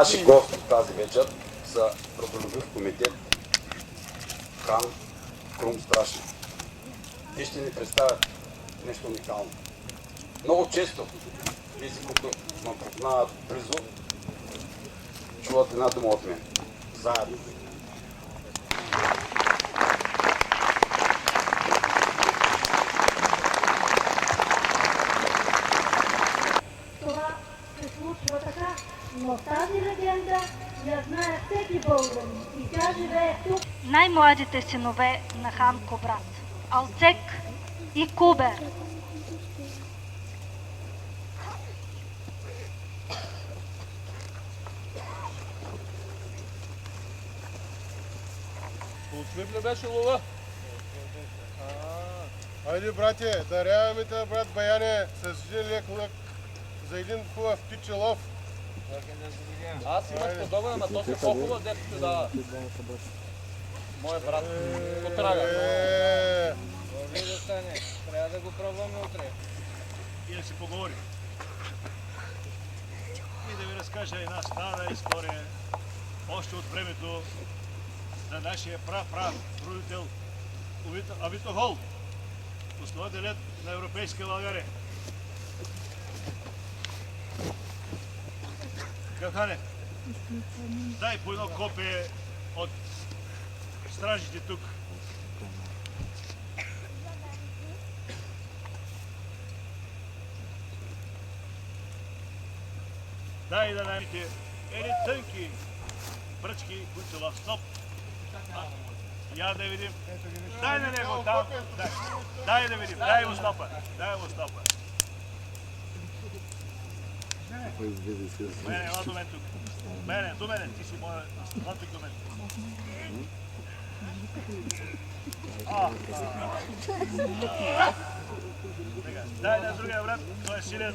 Наши гости тази вечер са Родолюбив комитет Хан Крум Страшни. Те ще ни представят нещо уникално. Много често, тези, които ме познават близо, чуват една дума от мен. Заедно. Това се случва така, но тази легенда я знае всеки българин и тя живее тук. Най-младите синове на хан Кубрат – Алцек и Кубер. Получив ли беше лова? Хайде, братя, даряваме те, брат Баяне, с един лек лък за един хубав птиче лов. Аз имах подобен, ама то си по-хубав, дето ти дава. Моя брат потрага. Може да стане. Трябва да го пробваме утре. И да си поговорим. И да ви разкажа една стара история, още от времето на нашия прав родител Авито Хол, основателят на европейска България. Кахане, дай по едно копие от стражите тук. Дай да намите едни тънки пръчки, които са в сноп. Я да видим. Дай на него там. Дай да видим. Дай му снопа. Дай му снопа. Мене, ела до мен тук. Мене, до мене. Ти си моя снопик до мен. Дай на другия брат. Той е силен.